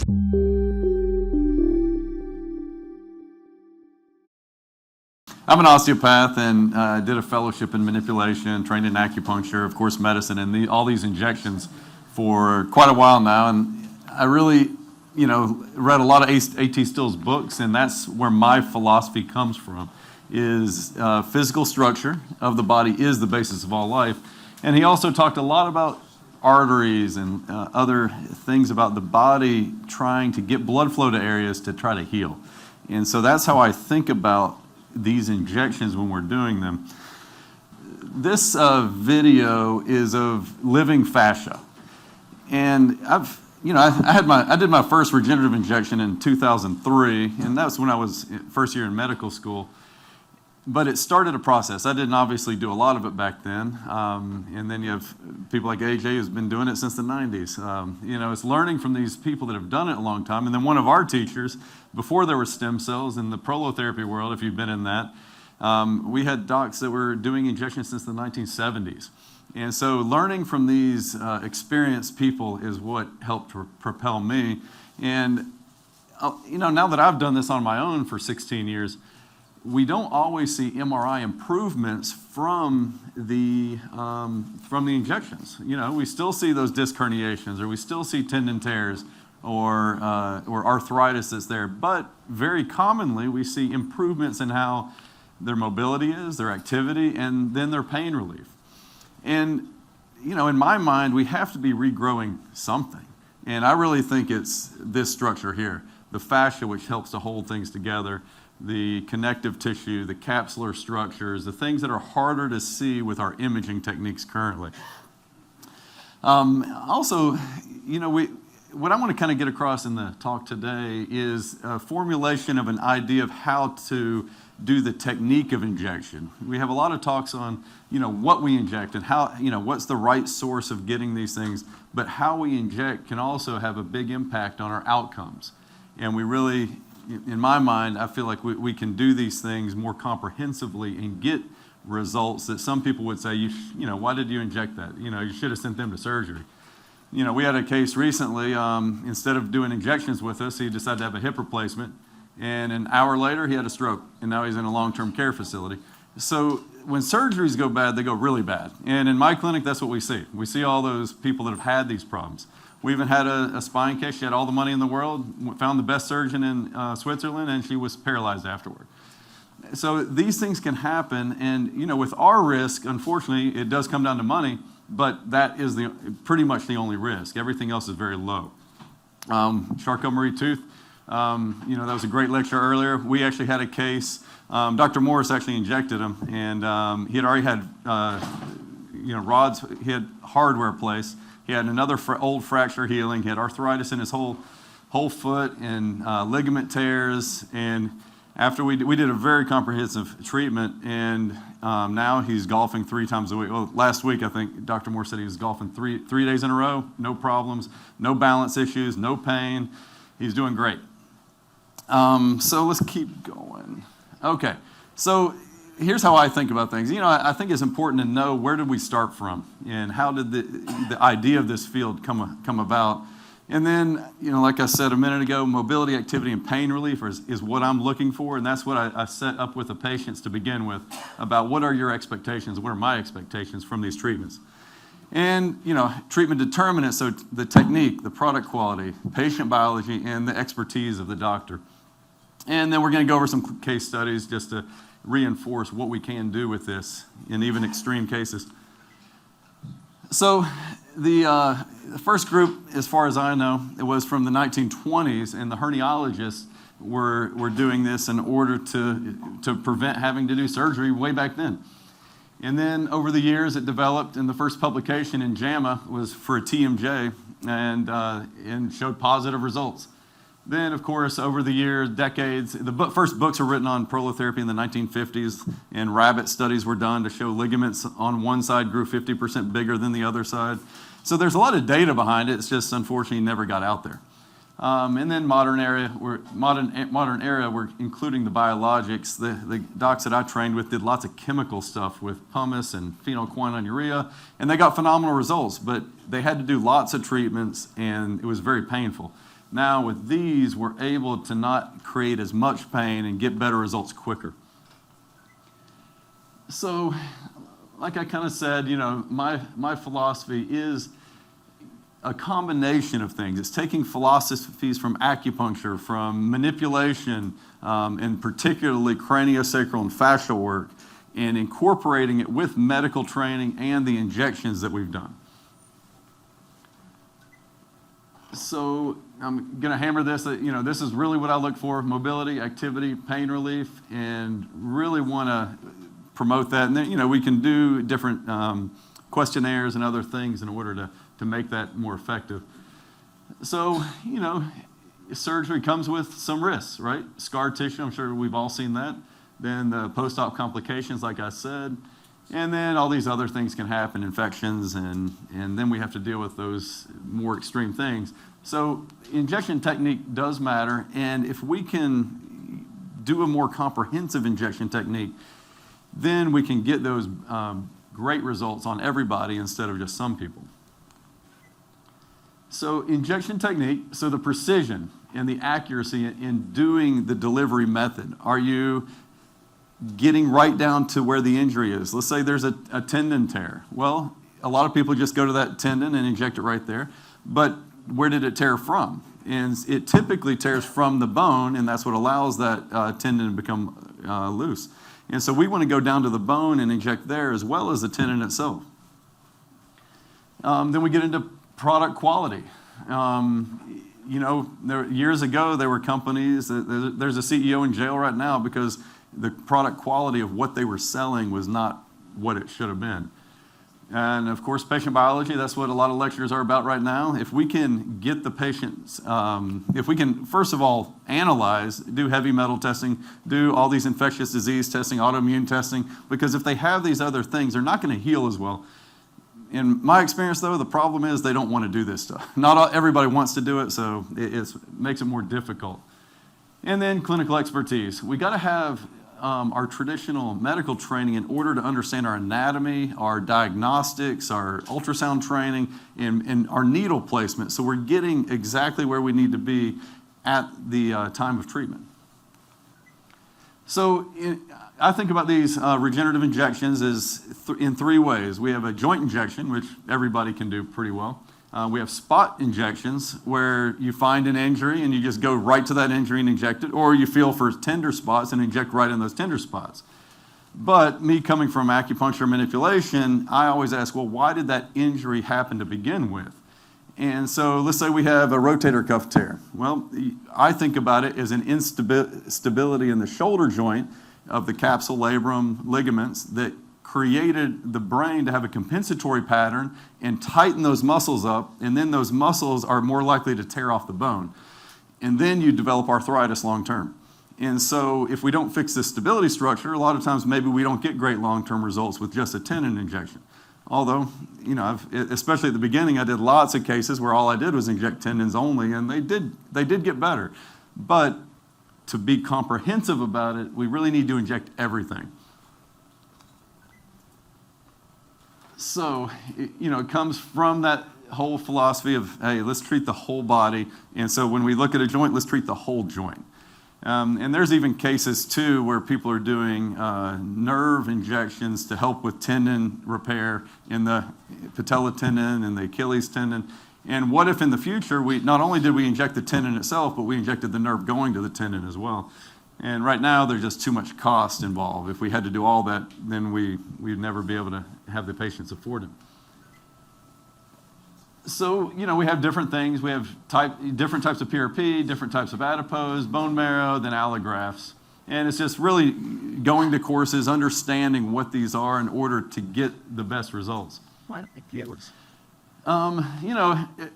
I'm an osteopath and did a fellowship in manipulation, trained in acupuncture, of course medicine, and all these injections for quite a while now. And I really, read a lot of A.T. Still's books, and that's where my philosophy comes from, is physical structure of the body is the basis of all life. And he also talked a lot about arteries and other things about the body trying to get blood flow to areas to try to heal. And so that's how I think about these injections when we're doing them. This video is of living fascia. And I did my first regenerative injection in 2003, and that's when I was first year in medical school. But it started a process. I didn't obviously do a lot of it back then. And then you have people like AJ who's been doing it since the 90s. It's learning from these people that have done it a long time. And then one of our teachers, before there were stem cells in the prolotherapy world, if you've been in that, we had docs that were doing injections since the 1970s. And so learning from these experienced people is what helped propel me. And, now that I've done this on my own for 16 years, we don't always see MRI improvements from the injections. We still see those disc herniations, or we still see tendon tears, or arthritis that's there. But very commonly, we see improvements in how their mobility is, their activity, and then their pain relief. And in my mind, we have to be regrowing something. And I really think it's this structure here, the fascia, which helps to hold things together, the connective tissue, the capsular structures, the things that are harder to see with our imaging techniques currently. Also, what I want to kind of get across in the talk today is a formulation of an idea of how to do the technique of injection. We have a lot of talks on, what we inject and how, what's the right source of getting these things, but how we inject can also have a big impact on our outcomes. And we really, in my mind, I feel like we can do these things more comprehensively and get results that some people would say, why did you inject that? You should have sent them to surgery. We had a case recently, instead of doing injections with us, he decided to have a hip replacement, and an hour later he had a stroke, and now he's in a long-term care facility. So when surgeries go bad, they go really bad. And in my clinic, that's what we see. We see all those people that have had these problems. We even had a spine case. She had all the money in the world, found the best surgeon in Switzerland, and she was paralyzed afterward. So these things can happen, and with our risk, unfortunately, it does come down to money, but that is pretty much the only risk. Everything else is very low. Charcot-Marie tooth, that was a great lecture earlier. We actually had a case. Dr. Morris actually injected him, and he had already had rods. He had hardware placed. He had another old fracture healing. He had arthritis in his whole foot and ligament tears. And after we did a very comprehensive treatment, and now he's golfing 3 times a week. Well, last week I think Dr. Moore said he was golfing three days in a row, no problems, no balance issues, no pain. He's doing great. So let's keep going. Okay, so here's how I think about things. I think it's important to know where did we start from and how did the idea of this field come about. And then, like I said a minute ago, mobility, activity, and pain relief is what I'm looking for, and that's what I set up with the patients to begin with about what are your expectations, what are my expectations from these treatments. And, treatment determinants, so the technique, the product quality, patient biology, and the expertise of the doctor. And then we're going to go over some case studies just to reinforce what we can do with this in even extreme cases. So the first group, as far as I know, it was from the 1920s, and the herniologists were doing this in order to prevent having to do surgery way back then. And then over the years it developed, and the first publication in JAMA was for a TMJ and showed positive results. Then, of course, over the years, decades, the first books were written on prolotherapy in the 1950s, and rabbit studies were done to show ligaments on one side grew 50% bigger than the other side. So there's a lot of data behind it. It's just, unfortunately, never got out there. And then modern era, we're including the biologics. The docs that I trained with did lots of chemical stuff with pumice and phenylquinonurea, and they got phenomenal results, but they had to do lots of treatments, and it was very painful. Now with these, we're able to not create as much pain and get better results quicker. So, like I kind of said, my philosophy is a combination of things. It's taking philosophies from acupuncture, from manipulation, and particularly craniosacral and fascial work, and incorporating it with medical training and the injections that we've done. So I'm going to hammer this. This is really what I look for: mobility, activity, pain relief, and really want to promote that. And then, we can do different questionnaires and other things in order to make that more effective. So, surgery comes with some risks, right? Scar tissue, I'm sure we've all seen that. Then the post-op complications, like I said. And then all these other things can happen, infections, and then we have to deal with those more extreme things. So injection technique does matter, and if we can do a more comprehensive injection technique, then we can get those great results on everybody instead of just some people. So injection technique, so the precision and the accuracy in doing the delivery method. Are you getting right down to where the injury is? Let's say there's a tendon tear. Well, a lot of people just go to that tendon and inject it right there. But where did it tear from? And it typically tears from the bone, and that's what allows that tendon to become loose. And so we want to go down to the bone and inject there as well as the tendon itself. Then we get into product quality. Years ago, there were companies, there's a CEO in jail right now because the product quality of what they were selling was not what it should have been. And of course, patient biology, that's what a lot of lectures are about right now. If we can get the patients, if we can, first of all, analyze, do heavy metal testing, do all these infectious disease testing, autoimmune testing, because if they have these other things, they're not going to heal as well. In my experience, though, the problem is they don't want to do this stuff. Not everybody wants to do it, so it makes it more difficult. And then clinical expertise. We got to have our traditional medical training in order to understand our anatomy, our diagnostics, our ultrasound training, and our needle placement. So we're getting exactly where we need to be at the time of treatment. So I think about these regenerative injections as in three ways. We have a joint injection, which everybody can do pretty well. We have spot injections, where you find an injury and you just go right to that injury and inject it, or you feel for tender spots and inject right in those tender spots. But me coming from acupuncture manipulation, I always ask, well, why did that injury happen to begin with? And so let's say we have a rotator cuff tear. Well, I think about it as an instability in the shoulder joint of the capsule labrum ligaments that created the brain to have a compensatory pattern and tighten those muscles up, and then those muscles are more likely to tear off the bone. And then you develop arthritis long term. And so if we don't fix this stability structure, a lot of times maybe we don't get great long-term results with just a tendon injection. Although, especially at the beginning, I did lots of cases where all I did was inject tendons only, and they did get better. But to be comprehensive about it, we really need to inject everything. So, it comes from that whole philosophy of, hey, let's treat the whole body. And so when we look at a joint, let's treat the whole joint. And there's even cases, too, where people are doing nerve injections to help with tendon repair in the patella tendon and the Achilles tendon. And what if in the future, not only did we inject the tendon itself, but we injected the nerve going to the tendon as well? And right now, there's just too much cost involved. If we had to do all that, then we'd never be able to have the patients afford it. So, we have different things. We have different types of PRP, different types of adipose, bone marrow, then allografts. And it's just really going to courses, understanding what these are in order to get the best results. I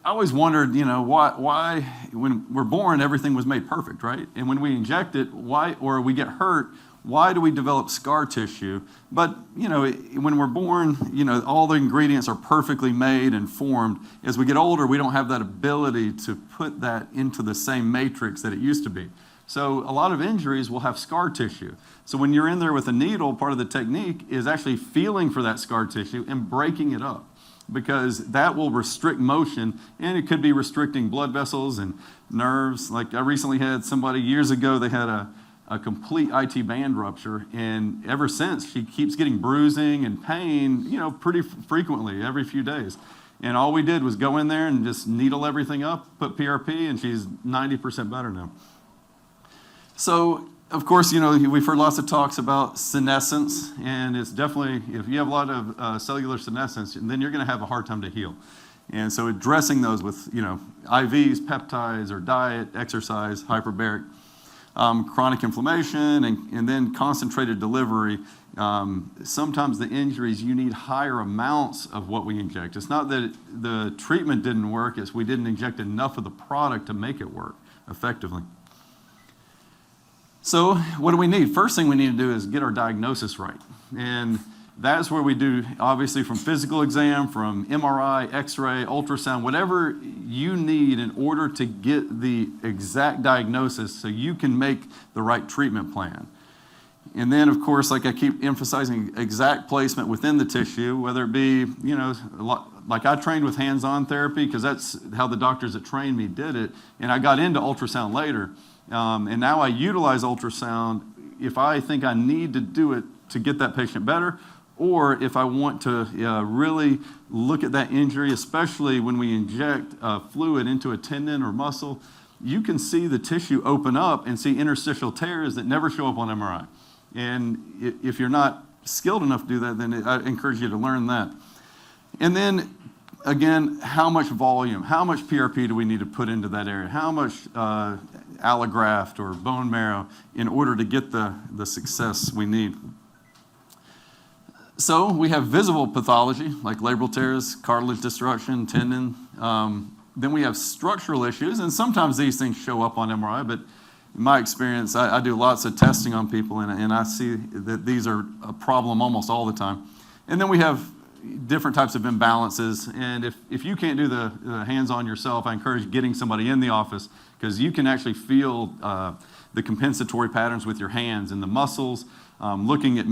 always wondered, why when we're born, everything was made perfect, right? And when we inject it, or we get hurt, why do we develop scar tissue? But, when we're born, all the ingredients are perfectly made and formed. As we get older, we don't have that ability to put that into the same matrix that it used to be. So a lot of injuries will have scar tissue. So when you're in there with a needle, part of the technique is actually feeling for that scar tissue and breaking it up, because that will restrict motion, and it could be restricting blood vessels and nerves. Like I recently had somebody years ago, they had a complete IT band rupture, and ever since she keeps getting bruising and pain, pretty frequently, every few days. And all we did was go in there and just needle everything up, put PRP, and she's 90% better now. So, of course, we've heard lots of talks about senescence, and it's definitely, if you have a lot of cellular senescence, then you're going to have a hard time to heal. And so addressing those with, IVs, peptides, or diet, exercise, hyperbaric, chronic inflammation, and then concentrated delivery. Sometimes the injuries, you need higher amounts of what we inject. It's not that the treatment didn't work, it's we didn't inject enough of the product to make it work effectively. So what do we need? First thing we need to do is get our diagnosis right. And that's where we do, obviously, from physical exam, from MRI, X-ray, ultrasound, whatever you need in order to get the exact diagnosis so you can make the right treatment plan. And then, of course, like I keep emphasizing, exact placement within the tissue, whether it be, like I trained with hands-on therapy because that's how the doctors that trained me did it, and I got into ultrasound later. And now I utilize ultrasound if I think I need to do it to get that patient better, or if I want to really look at that injury, especially when we inject fluid into a tendon or muscle. You can see the tissue open up and see interstitial tears that never show up on MRI. And if you're not skilled enough to do that, then I encourage you to learn that. And then, again, how much volume, how much PRP do we need to put into that area? How much allograft or bone marrow in order to get the success we need? So we have visible pathology, like labral tears, cartilage destruction, tendon. Then we have structural issues, and sometimes these things show up on MRI, but in my experience, I do lots of testing on people, and I see that these are a problem almost all the time. And then we have different types of imbalances, and if you can't do the hands-on yourself, I encourage getting somebody in the office, because you can actually feel the compensatory patterns with your hands and the muscles, looking at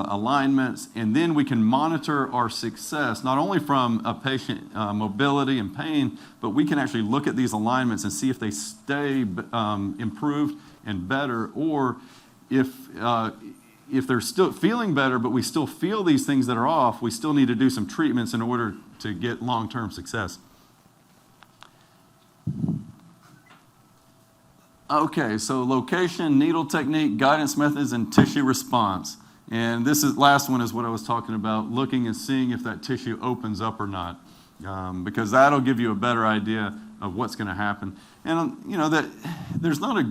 alignments, and then we can monitor our success, not only from a patient mobility and pain, but we can actually look at these alignments and see if they stay improved and better, or if they're still feeling better, but we still feel these things that are off, we still need to do some treatments in order to get long-term success. Okay, so location, needle technique, guidance methods, and tissue response. And last one is what I was talking about, looking and seeing if that tissue opens up or not, because that'll give you a better idea of what's going to happen. And that there's not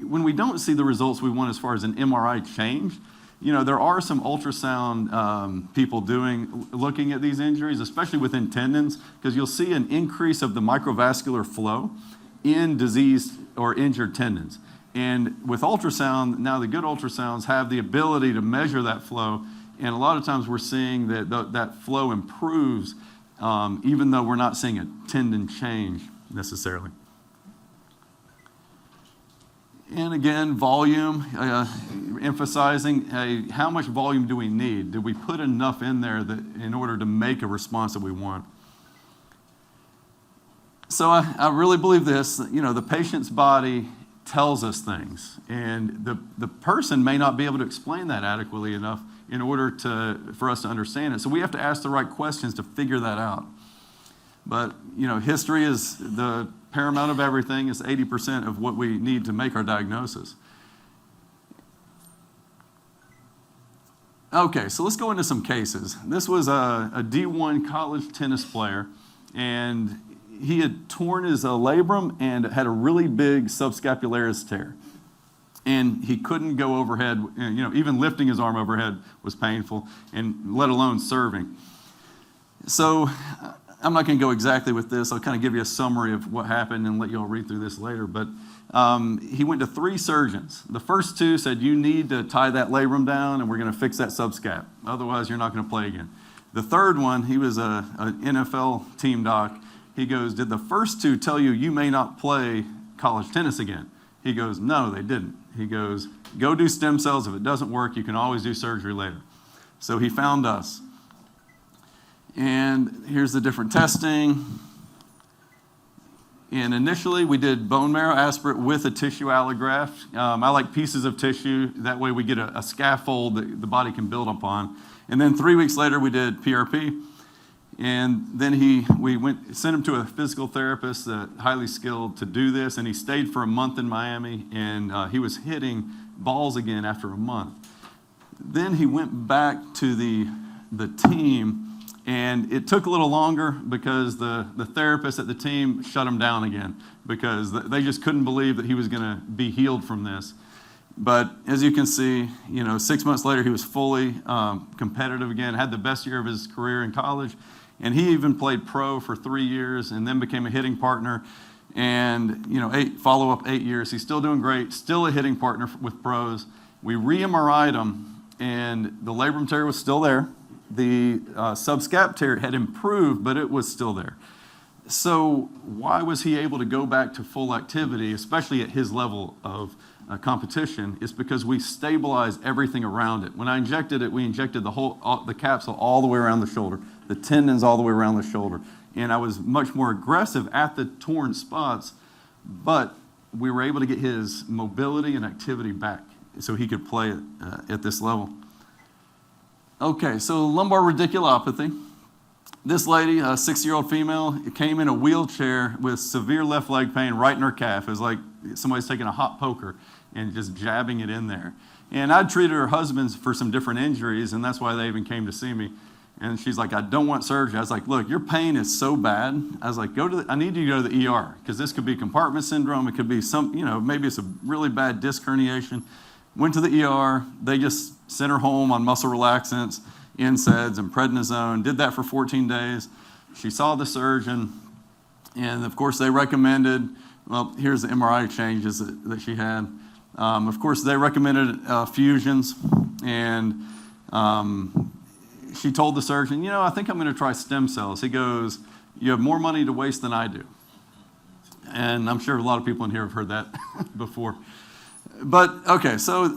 when we don't see the results we want as far as an MRI change, there are some ultrasound people looking at these injuries, especially within tendons, because you'll see an increase of the microvascular flow in diseased or injured tendons. And with ultrasound, now the good ultrasounds have the ability to measure that flow, and a lot of times we're seeing that that flow improves, even though we're not seeing a tendon change necessarily. And again, volume, emphasizing how much volume do we need? Do we put enough in there in order to make a response that we want? So I really believe this, the patient's body tells us things, and the person may not be able to explain that adequately enough in order for us to understand it. So we have to ask the right questions to figure that out. But, history is the paramount of everything. It's 80% of what we need to make our diagnosis. Okay, so let's go into some cases. This was a D1 college tennis player, and he had torn his labrum and had a really big subscapularis tear. And he couldn't go overhead, even lifting his arm overhead was painful, and let alone serving. So I'm not going to go exactly with this. I'll kind of give you a summary of what happened and let you all read through this later. But he went to 3 surgeons. The first 2 said, you need to tie that labrum down and we're going to fix that subscap. Otherwise, you're not going to play again. The third one, he was an NFL team doc. He goes, did the first 2 tell you you may not play college tennis again? He goes, no, they didn't. He goes, go do stem cells. If it doesn't work, you can always do surgery later. So he found us. And here's the different testing. And initially, we did bone marrow aspirate with a tissue allograft. I like pieces of tissue. That way we get a scaffold that the body can build upon. And then 3 weeks later, we did PRP. And then we sent him to a physical therapist, highly skilled, to do this. And he stayed for a month in Miami, and he was hitting balls again after a month. Then he went back to the team, and it took a little longer because the therapist at the team shut him down again because they just couldn't believe that he was going to be healed from this. But as you can see, 6 months later, he was fully competitive again, had the best year of his career in college. And he even played pro for 3 years and then became a hitting partner. And, follow-up 8 years. He's still doing great, still a hitting partner with pros. We re-MRI'd him, and the labrum tear was still there. The subscap tear had improved, but it was still there. So why was he able to go back to full activity, especially at his level of competition? It's because we stabilized everything around it. When I injected it, we injected the capsule all the way around the shoulder, the tendons all the way around the shoulder. And I was much more aggressive at the torn spots, but we were able to get his mobility and activity back so he could play at this level. Okay, so lumbar radiculopathy. This lady, a 6-year-old female, came in a wheelchair with severe left leg pain right in her calf. It was like somebody's taking a hot poker and just jabbing it in there. And I'd treated her husband for some different injuries, and that's why they even came to see me. And she's like, I don't want surgery. I was like, look, your pain is so bad. I was like, I need you to go to the ER, because this could be compartment syndrome. It could be maybe it's a really bad disc herniation. Went to the ER. They just sent her home on muscle relaxants, NSAIDs, and prednisone. Did that for 14 days. She saw the surgeon, and of course they recommended, well, here's the MRI changes that she had. Of course, they recommended fusions, and she told the surgeon, I think I'm going to try stem cells. He goes, you have more money to waste than I do. And I'm sure a lot of people in here have heard that before. But, okay, so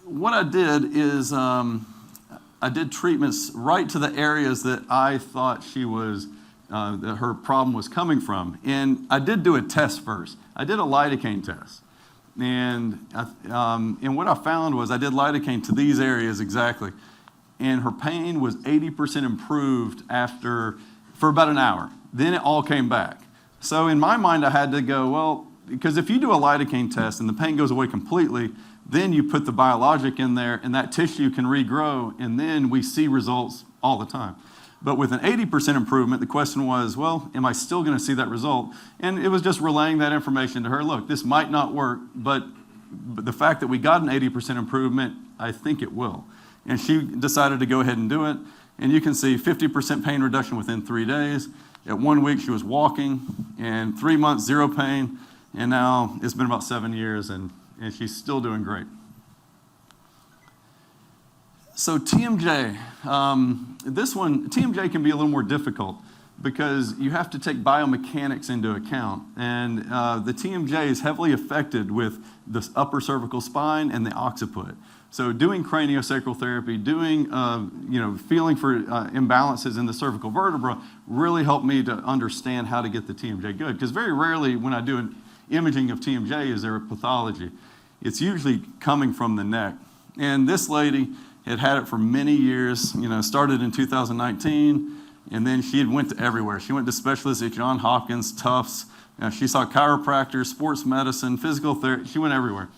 what I did is I did treatments right to the areas that I thought that her problem was coming from. And I did do a test first. I did a lidocaine test. And what I found was I did lidocaine to these areas exactly. And her pain was 80% improved for about an hour. Then it all came back. So in my mind, I had to go, well, because if you do a lidocaine test and the pain goes away completely, then you put the biologic in there and that tissue can regrow, and then we see results all the time. But with an 80% improvement, the question was, well, am I still going to see that result? And it was just relaying that information to her. Look, this might not work, but the fact that we got an 80% improvement, I think it will. And she decided to go ahead and do it. And you can see 50% pain reduction within 3 days. At 1 week, she was walking. And 3 months, 0 pain. And now it's been about 7 years, and she's still doing great. So TMJ, TMJ can be a little more difficult because you have to take biomechanics into account. And the TMJ is heavily affected with the upper cervical spine and the occiput. So doing craniosacral therapy, doing, feeling for imbalances in the cervical vertebra really helped me to understand how to get the TMJ good. Because very rarely when I do an imaging of TMJ is there a pathology. It's usually coming from the neck. And this lady had it for many years, started in 2019, and then she went to everywhere. She went to specialists at Johns Hopkins, Tufts. She saw chiropractors, sports medicine, physical therapy. She went everywhere.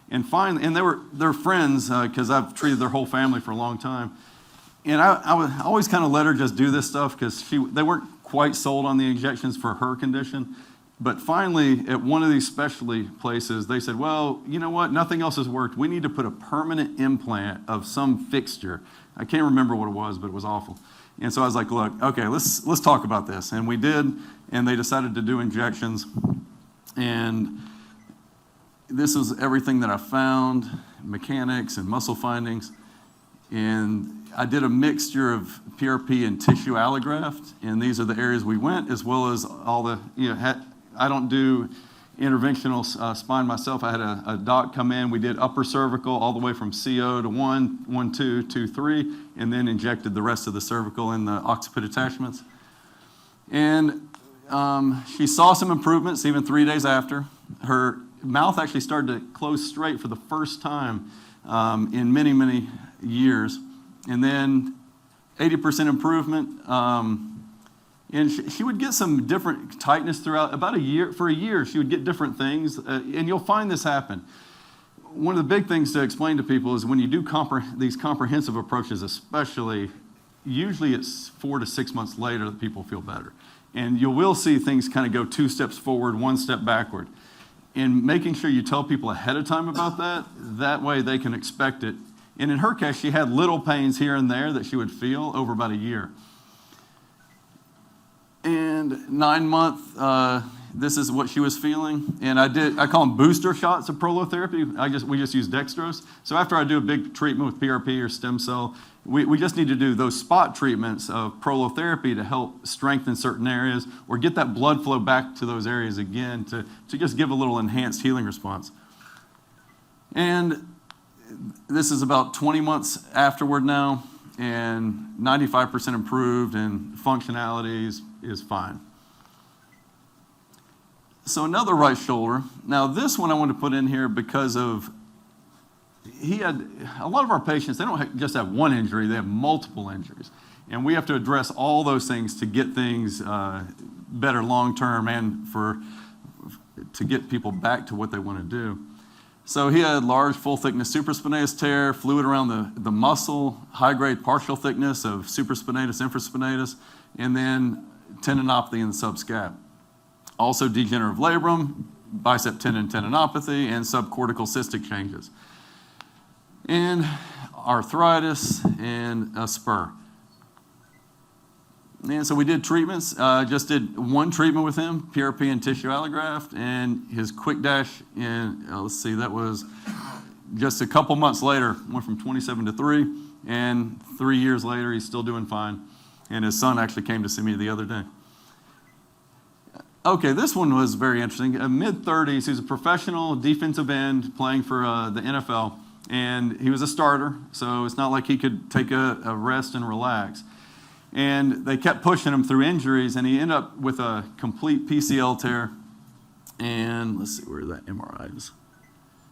And finally, and they're friends because I've treated their whole family for a long time. And I always kind of let her just do this stuff because they weren't quite sold on the injections for her condition. But finally, at one of these specialty places, they said, well, you know what? Nothing else has worked. We need to put a permanent implant of some fixture. I can't remember what it was, but it was awful. And so I was like, look, okay, let's talk about this. And we did, and they decided to do injections. And this was everything that I found, mechanics and muscle findings. And I did a mixture of PRP and tissue allograft, and these are the areas we went, as well as all the, I don't do interventional spine myself. I had a doc come in. We did upper cervical all the way from CO to 1, 2, 2, 3, and then injected the rest of the cervical in the occiput attachments. And she saw some improvements even 3 days after. Her mouth actually started to close straight for the first time in many, many years. And then 80% improvement. And she would get some different tightness throughout about a year. For a year, she would get different things. And you'll find this happen. One of the big things to explain to people is when you do these comprehensive approaches, especially, usually it's 4 to 6 months later that people feel better. And you will see things kind of go 2 steps forward, 1 step backward. And making sure you tell people ahead of time about that way they can expect it. And in her case, she had little pains here and there that she would feel over about a year. And 9 month, this is what she was feeling. And I call them booster shots of prolotherapy. We just use dextrose. So after I do a big treatment with PRP or stem cell, we just need to do those spot treatments of prolotherapy to help strengthen certain areas or get that blood flow back to those areas again to just give a little enhanced healing response. And this is about 20 months afterward now, and 95% improved, and functionality is fine. So another right shoulder. Now this one I want to put in here because of a lot of our patients, they don't just have one injury, they have multiple injuries. And we have to address all those things to get things better long-term and to get people back to what they want to do. So he had large full-thickness supraspinatus tear, fluid around the muscle, high-grade partial thickness of supraspinatus, infraspinatus, and then tendinopathy in the subscap. Also degenerative labrum, bicep tendon tendinopathy, and subcortical cystic changes. And arthritis and a spur. And so we did treatments. Just did one treatment with him, PRP and tissue allograft, and his quick dash that was just a couple months later, went from 27 to 3, and 3 years later, he's still doing fine. And his son actually came to see me the other day. Okay, this one was very interesting. Mid-30s, he's a professional defensive end playing for the NFL, and he was a starter, so it's not like he could take a rest and relax. And they kept pushing him through injuries, and he ended up with a complete PCL tear. And let's see where that MRI is.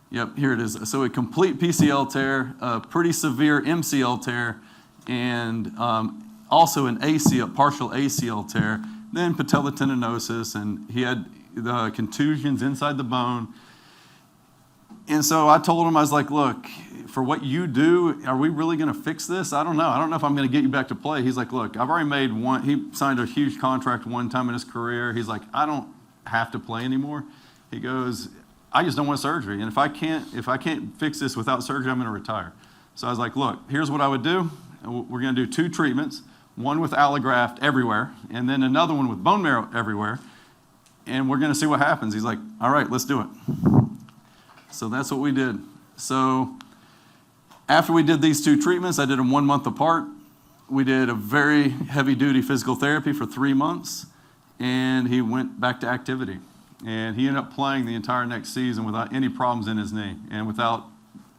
Yep, here it is. So a complete PCL tear, a pretty severe MCL tear, and also an partial ACL tear, then patellotendinosis, and he had the contusions inside the bone. And so I told him, I was like, look, for what you do, are we really going to fix this? I don't know. I don't know if I'm going to get you back to play. He's like, look, I've already made one. He signed a huge contract one time in his career. He's like, I don't have to play anymore. He goes, I just don't want surgery. And if I can't fix this without surgery, I'm going to retire. So I was like, look, here's what I would do. We're going to do 2 treatments, one with allograft everywhere, and then another one with bone marrow everywhere. And we're going to see what happens. He's like, all right, let's do it. So that's what we did. So after we did these 2 treatments, I did them 1 month apart. We did a very heavy-duty physical therapy for 3 months, and he went back to activity. And he ended up playing the entire next season without any problems in his knee. And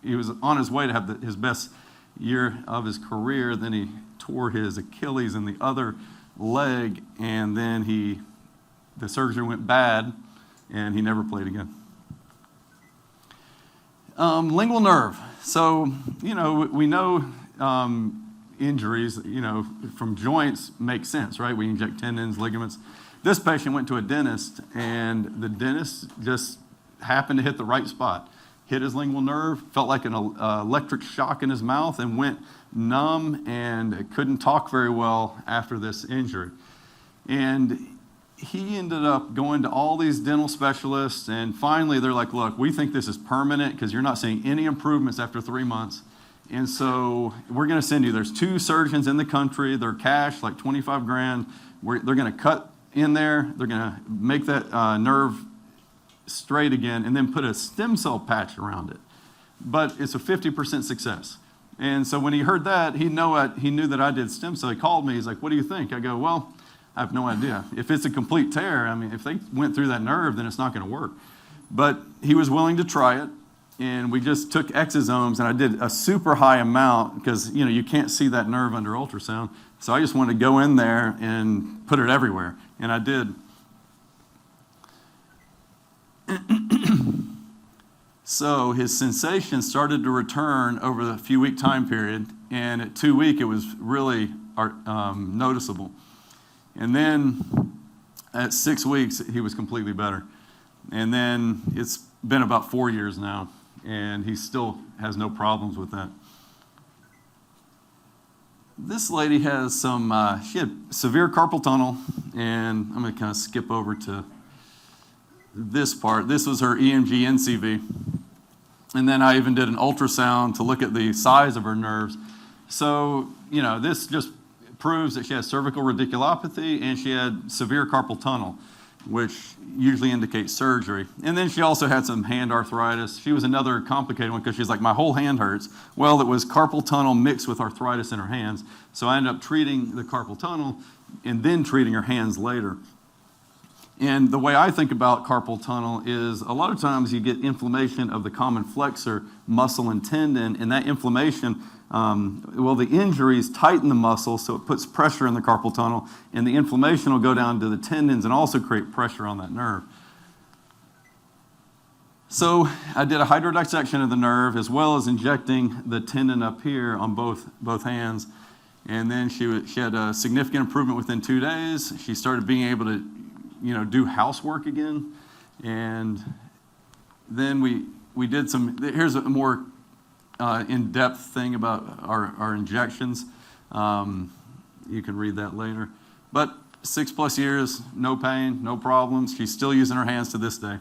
he was on his way to have his best year of his career. Then he tore his Achilles in the other leg, and then the surgery went bad, and he never played again. Lingual nerve. So, we know injuries, from joints make sense, right? We inject tendons, ligaments. This patient went to a dentist, and the dentist just happened to hit the right spot. Hit his lingual nerve, felt like an electric shock in his mouth, and went numb and couldn't talk very well after this injury. And he ended up going to all these dental specialists, and finally they're like, look, we think this is permanent because you're not seeing any improvements after 3 months. And so we're going to send you, there's 2 surgeons in the country, they're cash, like 25 grand. They're going to cut in there, they're going to make that nerve straight again, and then put a stem cell patch around it. But it's a 50% success. And so when he heard that, he knew that I did stem cell. He called me, he's like, what do you think? I go, well, I have no idea. If it's a complete tear, I mean, if they went through that nerve, then it's not going to work. But he was willing to try it. And we just took exosomes, and I did a super high amount because, you can't see that nerve under ultrasound. So I just wanted to go in there and put it everywhere, and I did. So his sensation started to return over the few-week time period, and at 2 weeks, it was really noticeable. And then at 6 weeks, he was completely better. And then it's been about 4 years now, and he still has no problems with that. This lady has she had severe carpal tunnel, and I'm going to kind of skip over to this part. This was her EMG NCV. And then I even did an ultrasound to look at the size of her nerves. So, this just proves that she has cervical radiculopathy and she had severe carpal tunnel, which usually indicates surgery. And then she also had some hand arthritis. She was another complicated one because she's like, my whole hand hurts. Well, it was carpal tunnel mixed with arthritis in her hands. So I ended up treating the carpal tunnel and then treating her hands later. And the way I think about carpal tunnel is a lot of times you get inflammation of the common flexor muscle and tendon, and that inflammation, the injuries tighten the muscle, so it puts pressure in the carpal tunnel, and the inflammation will go down to the tendons and also create pressure on that nerve. So I did a hydrodissection of the nerve as well as injecting the tendon up here on both hands, and then she had a significant improvement within 2 days. She started being able to do housework again. And then we did here's a more in-depth thing about our injections. You can read that later. But 6+ years, no pain, no problems. She's still using her hands to this day.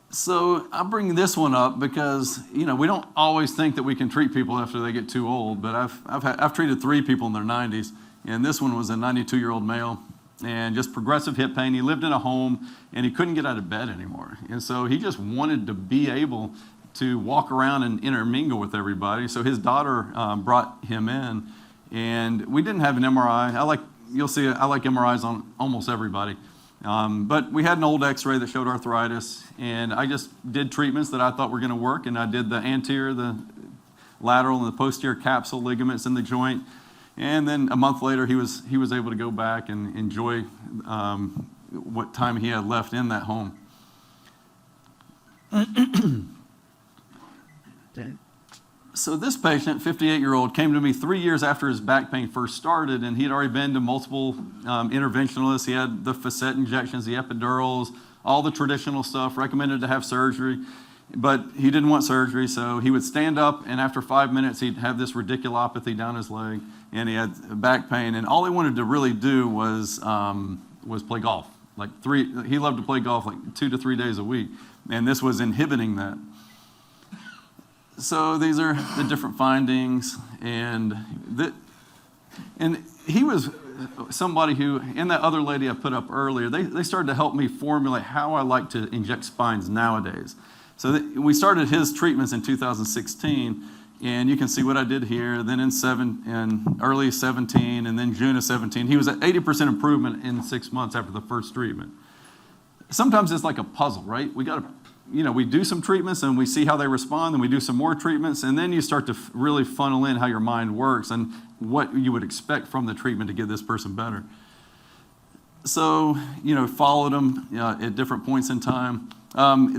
So I bring this one up because, we don't always think that we can treat people after they get too old, but I've treated 3 people in their 90s. And this one was a 92-year-old male, and just progressive hip pain. He lived in a home, and he couldn't get out of bed anymore. And so he just wanted to be able to walk around and intermingle with everybody. So his daughter brought him in, and we didn't have an MRI. You'll see, I like MRIs on almost everybody. But we had an old x-ray that showed arthritis, and I just did treatments that I thought were going to work, and I did the anterior, the lateral, and the posterior capsule ligaments in the joint. And then a month later, he was able to go back and enjoy what time he had left in that home. So this patient, 58-year-old, came to me 3 years after his back pain first started, and he had already been to multiple interventionalists. He had the facet injections, the epidurals, all the traditional stuff, recommended to have surgery. But he didn't want surgery, so he would stand up, and after 5 minutes, he'd have this radiculopathy down his leg, and he had back pain. And all he wanted to really do was play golf. He loved to play golf 2 to 3 days a week, and this was inhibiting that. So these are the different findings, and he was somebody who, and that other lady I put up earlier, they started to help me formulate how I like to inject spines nowadays. So we started his treatments in 2016, and you can see what I did here. Then in early 17, and then June of 17, he was at 80% improvement in 6 months after the first treatment. Sometimes it's like a puzzle, right? We do some treatments and we see how they respond, and we do some more treatments, and then you start to really funnel in how your mind works and what you would expect from the treatment to get this person better. So, followed him at different points in time.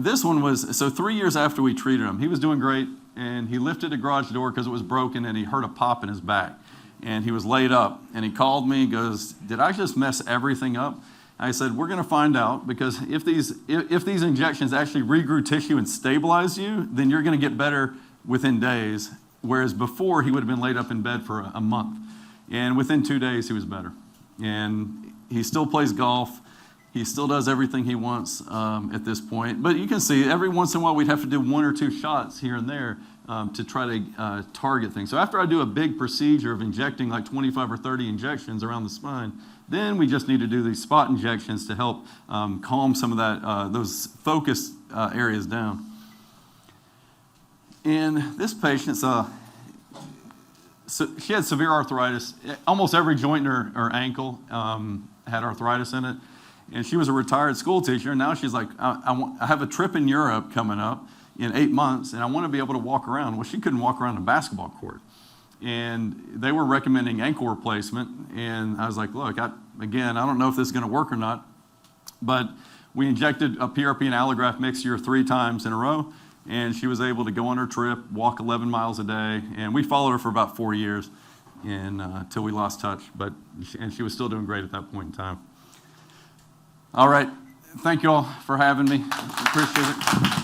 This one was, 3 years after we treated him, he was doing great, and he lifted a garage door because it was broken, and he heard a pop in his back, and he was laid up, and he called me, goes, did I just mess everything up? I said, we're going to find out, because if these injections actually regrew tissue and stabilize you, then you're going to get better within days, whereas before he would have been laid up in bed for a month, and within 2 days he was better. And he still plays golf. He still does everything he wants at this point. But you can see every once in a while we'd have to do 1 or 2 shots here and there to try to target things. So after I do a big procedure of injecting like 25 or 30 injections around the spine, then we just need to do these spot injections to help calm some of that those focus areas down. In this patient, so she had severe arthritis. Almost every joint in her ankle had arthritis in it. And she was a retired school teacher, and now she's like, I have a trip in Europe coming up in 8 months, and I want to be able to walk around. Well, she couldn't walk around a basketball court. And they were recommending ankle replacement, and I was like, look, again, I don't know if this is going to work or not, but we injected a PRP and allograft mixture 3 times in a row, and she was able to go on her trip, walk 11 miles a day, and we followed her for about 4 years until we lost touch, and she was still doing great at that point in time. All right. Thank you all for having me. Appreciate it.